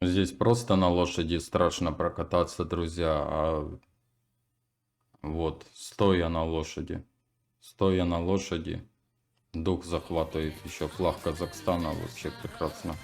Здесь просто на лошади страшно прокататься, друзья. А вот, стоя на лошади. Стоя на лошади. Дух захватывает. Еще флаг Казахстана вообще прекрасно.